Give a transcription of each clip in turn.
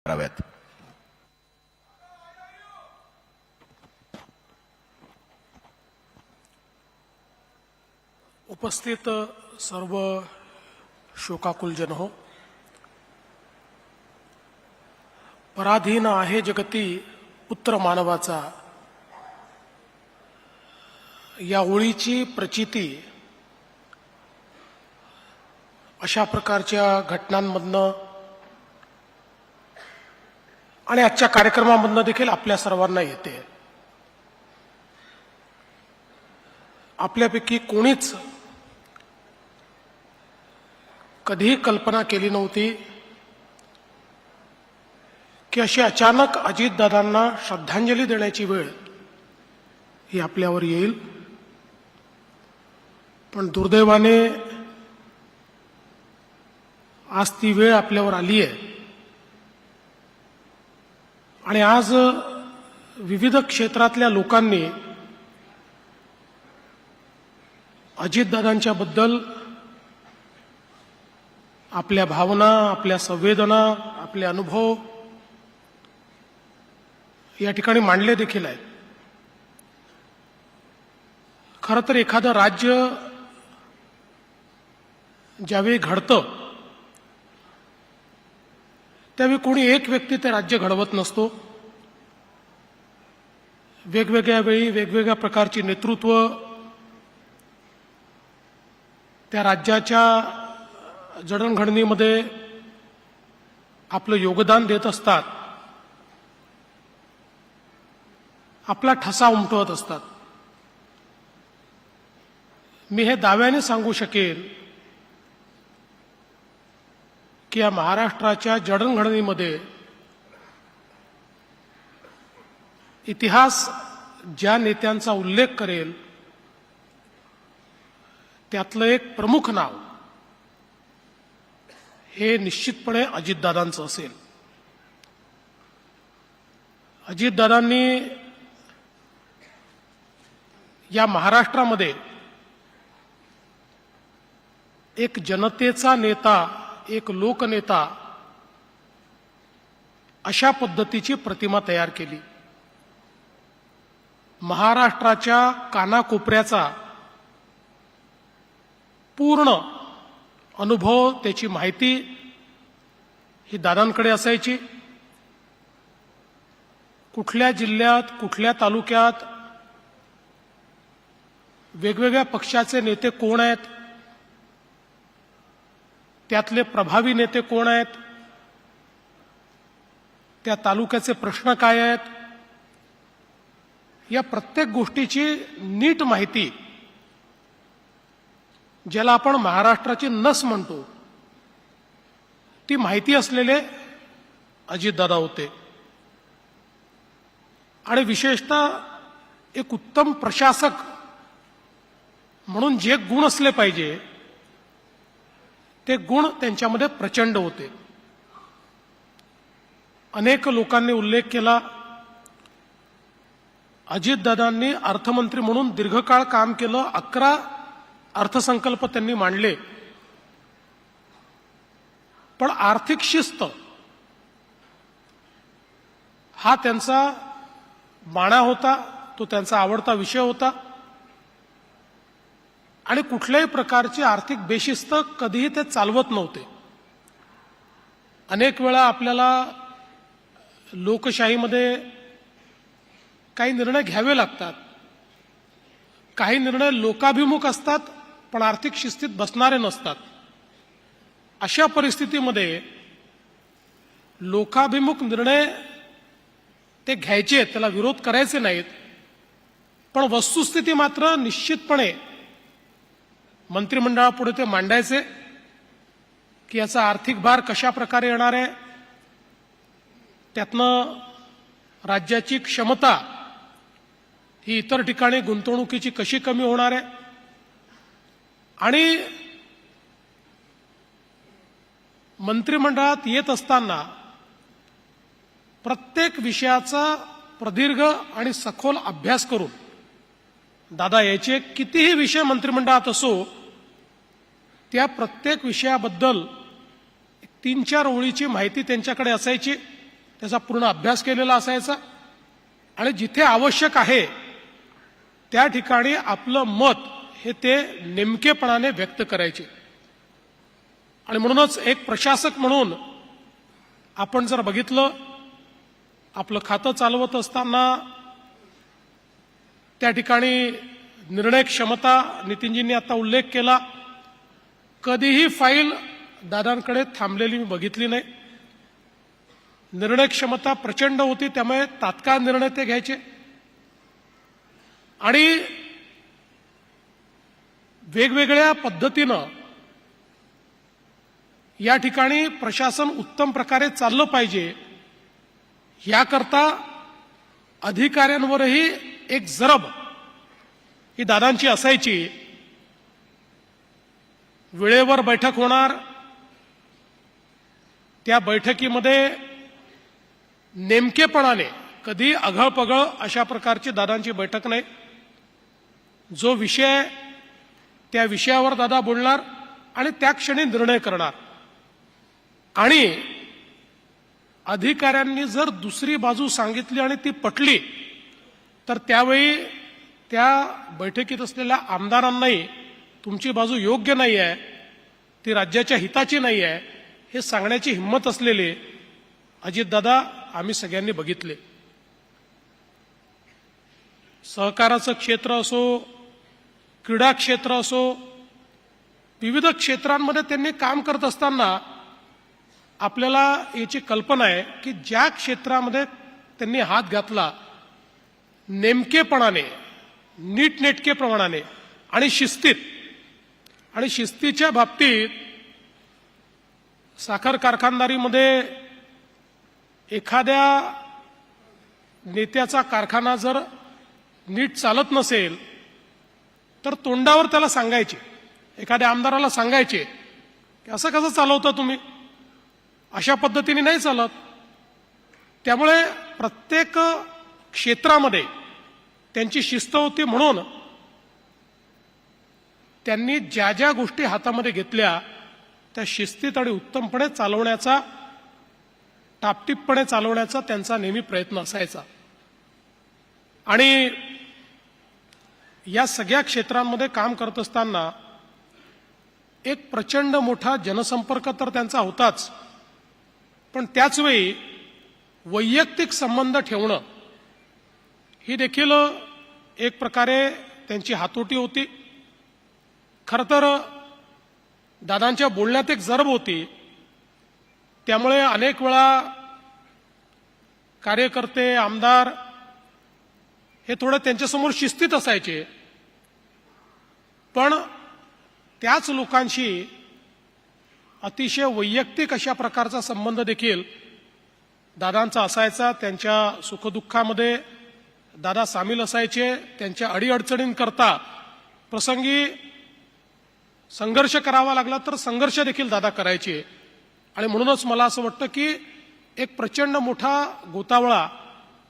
कराव्यात। उपस्थित सर्व शोकाकुल हो, पराधीन आहे जगती पुत्र मानवाचा, या ओळीची प्रचिती अशा प्रकारच्या घटनांमधनं आणि आजच्या कार्यक्रमामधनं देखील आपल्या सर्वांना येते। आपल्यापैकी कोणीच कधीही कल्पना केली नव्हती की अशी अचानक अजितदादांना श्रद्धांजली देण्याची वेळ ही आपल्यावर येईल। पण दुर्दैवाने आज ती वेळ आपल्यावर आली आहे आणि आज विविध क्षेत्रातल्या लोकांनी अजितदादांच्या बद्दल आपल्या भावना, आपल्या संवेदना, आपले अनुभव या ठिकाणी मांडले देखील आहेत। खरं तर एखादं राज्य ज्यावेळी घडतं त्यावेळी कोणी एक व्यक्ती ते राज्य घडवत नसतो। वेगवेगळ्या वेळी वेगवेगळ्या प्रकारची नेतृत्व त्या राज्याच्या जडणघडणीमध्ये आपलं योगदान देत असतात, आपला ठसा उमटवत असतात। मी हे दाव्याने सांगू शकेन की या महाराष्ट्राच्या जडणघडणीमध्ये इतिहास ज्या नेत्यांचा उल्लेख करेल त्यातलं एक प्रमुख नाव हे निश्चितपणे अजितदादांचं असेल। अजितदादांनी या महाराष्ट्रामध्ये एक जनतेचा नेता, एक लोकनेता अशा पद्धतीची प्रतिमा तयार केली। महाराष्ट्राच्या कानाकोपऱ्याचा पूर्ण अनुभव, त्याची माहिती ही दादांकडे असायची। कुठल्या जिल्ह्यात, कुठल्या तालुक्यात वेगवेगळ्या पक्षाचे नेते कोण आहेत, त्यातले प्रभावी नेते कोण आहेत, त्या तालुक्याचे प्रश्न काय आहेत, या प्रत्येक गोष्टीची नीट माहिती, ज्याला आपण महाराष्ट्राची नस म्हणतो, ती माहिती असलेले अजितदादा होते। आणि विशेषतः एक उत्तम प्रशासक म्हणून जे गुण असले पाहिजे ते गुण त्यांच्यामध्ये प्रचंड होते। अनेक लोकांनी उल्लेख केला, अजितदादांनी अर्थमंत्री म्हणून दीर्घकाळ काम केलं, 11 अर्थसंकल्प त्यांनी मांडले। पण आर्थिक शिस्त हा त्यांचा बाणा होता, तो त्यांचा आवडता विषय होता आणि कुठल्याही प्रकारची आर्थिक बेशिस्त कधीही ते चालवत नव्हते। अनेक वेळा आपल्याला लोकशाहीमध्ये काही निर्णय घ्यावे लागतात, काही निर्णय लोकाभिमुख असतात पण आर्थिक शिस्तीत बसणारे नसतात। अशा परिस्थितीमध्ये लोकाभिमुख निर्णय ते घ्यायचे, त्याला विरोध करायचे नाहीत, पण वस्तुस्थिती मात्र निश्चितपणे मंत्रिमंडळापुढे ते मांडायचे की याचा आर्थिक भार कशा प्रकारे येणार आहे, त्यातनं राज्याची क्षमता ही इतर ठिकाणी गुंतवणुकीची कशी कमी होणार आहे, आणि मंत्रिमंडळात येत असताना प्रत्येक विषयाचा प्रदीर्घ आणि सखोल अभ्यास करून दादा याचे कितीही विषय मंत्रिमंडळात असो त्या प्रत्येक विषयाबद्दल 3-4 ओळीची माहिती त्यांच्याकडे असायची त्याचा पूर्ण अभ्यास केलेला असायचा आणि जिथे आवश्यक आहे त्या ठिकाणी आपलं मत हे ते नेमकेपणाने व्यक्त करायचे. आणि म्हणूनच एक प्रशासक म्हणून आपण जर बघितलं, आपलं खातं चालवत असताना त्या ठिकाणी निर्णय क्षमता नितीनजींनी आता उल्लेख केला, कधीही फाईल दादांकडे थांबलेली मी बघितली नाही. निर्णय क्षमता प्रचंड होती, त्यामुळे तात्काळ निर्णय ते घ्यायचे आणि वेगवेगळ्या पद्धतीनं या ठिकाणी प्रशासन उत्तम प्रकारे चाललं पाहिजे याकरता अधिकाऱ्यांवरही एक जरब ही दादांची असायची. वेळेवर बैठक होणार, त्या बैठकीमध्ये नेमकेपणाने कधी अघळपघळ अशा प्रकारची दादांची बैठक नाही. जो विषय त्या विषयावर दादा बोलणार आणि त्या क्षणी निर्णय करणार. आणि अधिकाऱ्यांनी जर दुसरी बाजू सांगितली आणि ती पटली तर त्यावेळी त्या बैठकीत असलेल्या आमदारांनाही तुमची बाजू योग्य नाही आहे, ती राज्याच्या हिताची नाही आहे, हे सांगण्याची हिंमत असलेले अजितदादा आम्ही सगळ्यांनी बघितले. सहकाराचं क्षेत्र असो, क्रीडा क्षेत्र असो, विविध क्षेत्रांमध्ये त्यांनी काम करत असताना आपल्याला याची कल्पना आहे की ज्या क्षेत्रामध्ये त्यांनी हात घातला नेमकेपणाने, नीटनेटकेपणाने आणि शिस्तीत, आणि शिस्तीच्या बाबतीत साखर कारखानदारीमध्ये एखाद्या नेत्याचा कारखाना जर नीट चालत नसेल तर तोंडावर त्याला सांगायचे, एखाद्या आमदाराला सांगायचे की असं कसं चालवता तुम्ही, अशा पद्धतीने नाही चालत. त्यामुळे प्रत्येक क्षेत्रामध्ये त्यांची शिस्त होती. म्हणून त्यांनी ज्या ज्या गोष्टी हातामध्ये घेतल्या त्या शिस्तीत आणि उत्तमपणे चालवण्याचा, टापटीपपणे चालवण्याचा त्यांचा नेहमी प्रयत्न असायचा. आणि या सगळ्या क्षेत्रांमध्ये काम करत असताना एक प्रचंड मोठा जनसंपर्क तर त्यांचा होताच, पण त्याचवेळी वैयक्तिक संबंध ठेवणं ही देखील एक प्रकारे त्यांची हातोटी होती. खरं तर दादांच्या बोलण्यात एक जरब होती, त्यामुळे अनेक वेळा कार्यकर्ते, आमदार हे थोडं त्यांच्यासमोर शिस्तीत असायचे, पण त्याच लोकांशी अतिशय वैयक्तिक अशा प्रकारचा संबंध देखील दादांचा असायचा. त्यांच्या सुखदुःखामध्ये दादा सामील असायचे. त्यांच्या अडीअडचणींकरता प्रसंगी संघर्ष करावा लागला तर संघर्ष देखील दादा करायचे. आणि म्हणूनच मला असं वाटतं की एक प्रचंड मोठा गोतावळा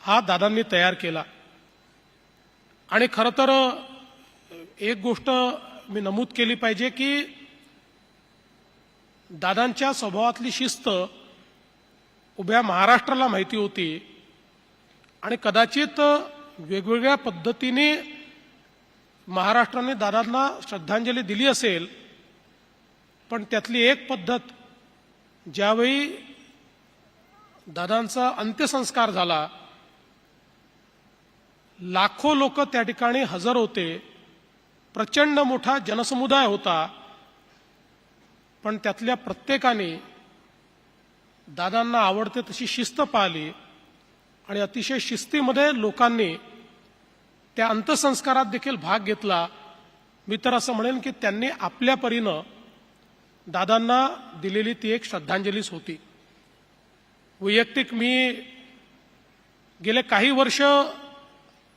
हा दादांनी तयार केला. आणि खरं तर एक गोष्ट मी नमूद केली पाहिजे की दादांच्या स्वभावातली शिस्त उभ्या महाराष्ट्राला माहिती होती आणि कदाचित वेगवेगळ्या पद्धतीने महाराष्ट्राने दादांना श्रद्धांजली दिली असेल, पण त्यातली एक पद्धत ज्यावेळी दादांचा अंत्यसंस्कार झाला, लाखो लोक त्या ठिकाणी हजर होते, प्रचंड मोठा जनसमुदाय होता, पण त्यातल्या प्रत्येकाने दादांना आवडते तशी शिस्त पाळली आणि अतिशय शिस्तीमध्ये लोकांनी त्या अंत्यसंस्कारात देखील भाग घेतला. मी तर असं म्हणेन की त्यांनी आपल्या परीनं दादांना दिलेली ती एक श्रद्धांजलीच होती. वैयक्तिक मी गेले काही वर्ष,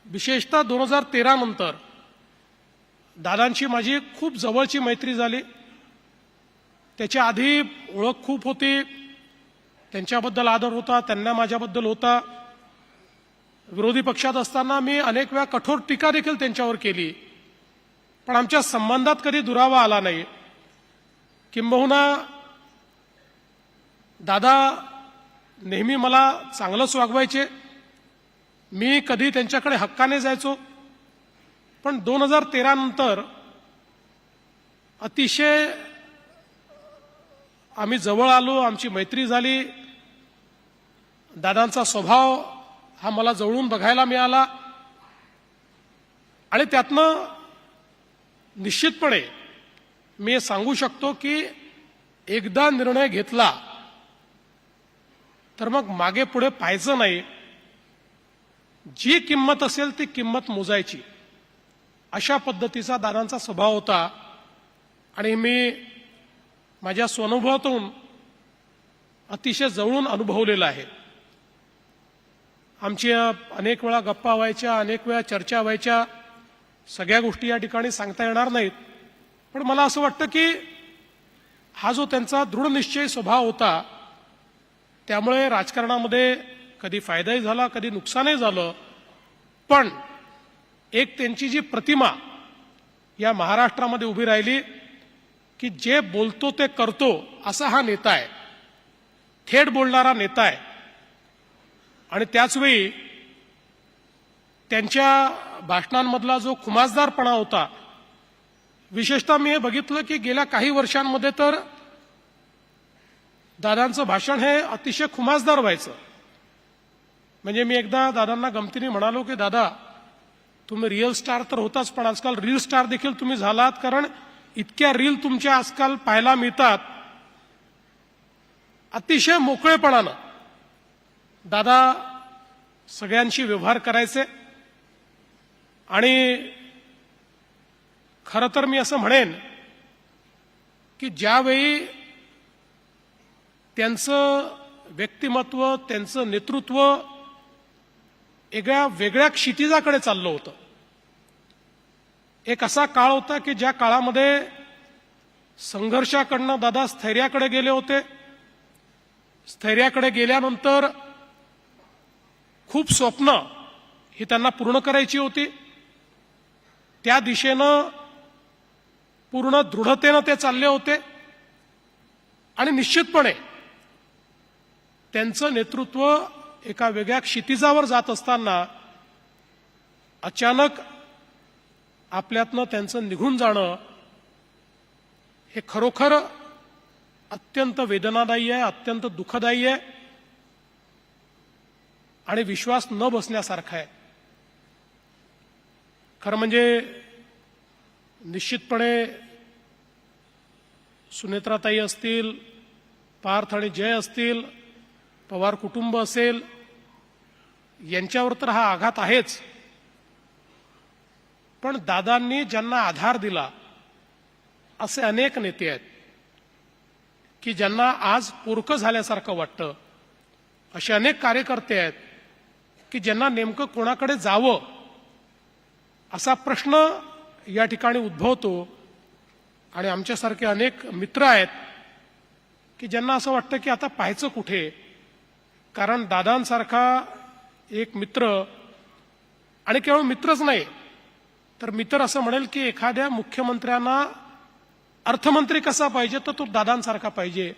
विशेषतः 2013 नंतर दादांची माझी खूप जवळची मैत्री झाली. त्याच्या आधी ओळख खूप होती, त्यांच्याबद्दल आदर होता, त्यांना माझ्याबद्दल होता. विरोधी पक्षात असताना मी अनेक वेळा कठोर टीका देखील त्यांच्यावर केली, पण आमच्या संबंधात कधी दुरावा आला नाही. किंबहुना दादा नेहमी मला चांगलंच वागवायचे. मी कधी त्यांच्याकडे हक्काने जायचो. पण 2013 नंतर अतिशय आम्ही जवळ आलो, आमची मैत्री झाली. दादांचा स्वभाव हा मला जवळून बघायला मिळाला आणि त्यातनं निश्चितपणे मी हे सांगू शकतो की एकदा निर्णय घेतला तर मग मागे पुढे पाहायचं नाही. जी किंमत असेल ती किंमत मोजायची, अशा पद्धतीचा दादांचा स्वभाव होता. आणि मी माझ्या स्वानुभवातून अतिशय जवळून अनुभवलेलं आहे. आमची अनेक वेळा गप्पा व्हायच्या, अनेक वेळा चर्चा व्हायच्या. सगळ्या गोष्टी या ठिकाणी सांगता येणार नाहीत. पण मला असं वाटतं की हा जो त्यांचा दृढनिश्चयी स्वभाव होता, त्यामुळे राजकारणामध्ये कधी फायदाही झाला, कधी नुकसानही झालं. पण एक त्यांची जी प्रतिमा या महाराष्ट्रामध्ये उभी राहिली की जे बोलतो ते करतो असा हा नेता आहे, थेट बोलणारा नेता आहे. आणि त्याचवेळी त्यांच्या भाषणांमधला जो खुमासदारपणा होता, विशेषतः मी हे बघितलं की गेल्या काही वर्षांमध्ये तर दादांचं भाषण हे अतिशय खुमासदार व्हायचं. म्हणजे मी एकदा दादांना गमतीने म्हणालो की दादा, तुम्ही रिअल स्टार तर होताच, पण आजकाल रील स्टार देखील तुम्ही झालात. कारण इतक्या रील तुमच्या आजकाल पाहायला मिळतात. अतिशय मोकळेपणानं दादा सगळ्यांशी व्यवहार करायचे. आणि खरं तर मी असं म्हणेन की ज्यावेळी त्यांचं व्यक्तिमत्व, त्यांचं नेतृत्व एका वेगळ्या क्षितिजाकडे चाललं होतं. एक असा काळ होता की ज्या काळामध्ये संघर्षाकडनं दादा स्थैर्याकडे गेले होते. स्थैर्याकडे गेल्यानंतर खूप स्वप्न ही त्यांना पूर्ण करायची होती. त्या दिशेनं पूर्ण दृढतेनं ते चालले होते. आणि निश्चितपणे त्यांचं नेतृत्व एका वेगळ्या क्षितिजावर जात असताना अचानक आपल्यातनं त्यांचं निघून जाणं हे खरोखर अत्यंत वेदनादायी आहे, अत्यंत दुःखदायी आहे आणि विश्वास न बसण्यासारखा आहे. खरं म्हणजे निश्चितपणे सुनेत्राताई असतील, पार्थ आणि जय असतील, पवार कुटुंब असेल, यांच्यावर तर हा आघात आहेच. पण दादांनी ज्यांना आधार दिला असे अनेक नेते आहेत की ज्यांना आज पोरकं झाल्यासारखं वाटतं. असे अनेक कार्यकर्ते आहेत की ज्यांना नेमकं कोणाकडे जावं असा प्रश्न या ठिकाणी उद्भवतो. आणि आमच्यासारखे अनेक मित्र आहेत की ज्यांना असं वाटतं की आता पाहायचं कुठे. कारण दादांसारखा एक मित्र, आणि केवळ मित्रच नाही तर मित्र असं म्हणेल की एखाद्या मुख्यमंत्र्यांना अर्थमंत्री कसा पाहिजे तर तो दादांसारखा पाहिजे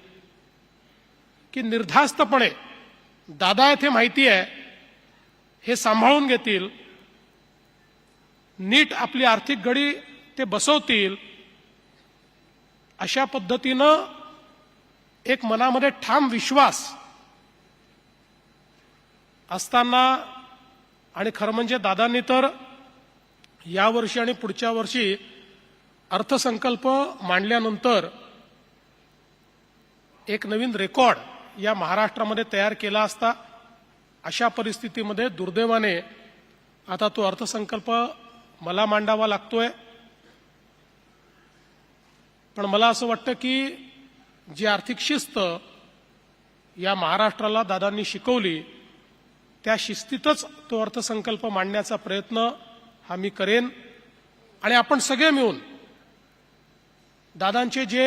की निर्धास्तपणे दादा येथे माहिती आहे हे सांभाळून घेतील, नीट आपली आर्थिक घडी ते बसवतील. अशा पद्धतीनं एक मनामध्ये ठाम विश्वास असताना, आणि खरं म्हणजे दादांनी तर यावर्षी आणि पुढच्या वर्षी अर्थसंकल्प मांडल्यानंतर एक नवीन रेकॉर्ड या महाराष्ट्रामध्ये तयार केला असता. अशा परिस्थितीमध्ये दुर्दैवाने आता तो अर्थसंकल्प मला मांडावा लागतोय. पण मला असं वाटतं की जी आर्थिक शिस्त या महाराष्ट्राला दादांनी शिकवली, त्या शिस्तीतच तो अर्थसंकल्प मांडण्याचा प्रयत्न हा मी करेन. आणि आपण सगळे मिळून दादांचे जे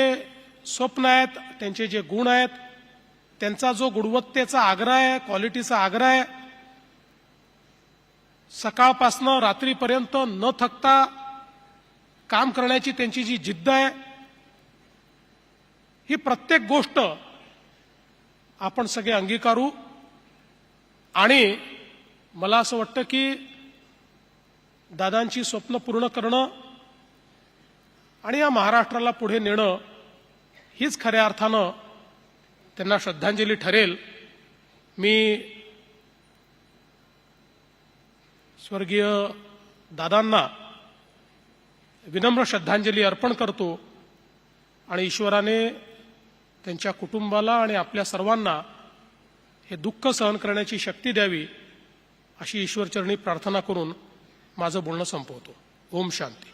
स्वप्न आहेत, त्यांचे जे गुण आहेत, त्यांचा जो गुणवत्तेचा आग्रह आहे, क्वालिटीचा आग्रह आहे, सकाळपासनं रात्रीपर्यंत न थकता काम करण्याची त्यांची जी जिद्द आहे, ही प्रत्येक गोष्ट आपण सगळे अंगीकारू. आणि मला असं वाटतं की दादांची स्वप्न पूर्ण करणं आणि या महाराष्ट्राला पुढे नेणं हीच खऱ्या अर्थानं त्यांना श्रद्धांजली ठरेल. मी स्वर्गीय दादांना विनम्र श्रद्धांजली अर्पण करतो आणि ईश्वराने त्यांच्या कुटुंबाला आणि आपल्या सर्वांना हे दुःख सहन करण्याची शक्ती द्यावी अशी ईश्वरचरणी प्रार्थना करून माझं बोलणं संपवतो. ओम शांती.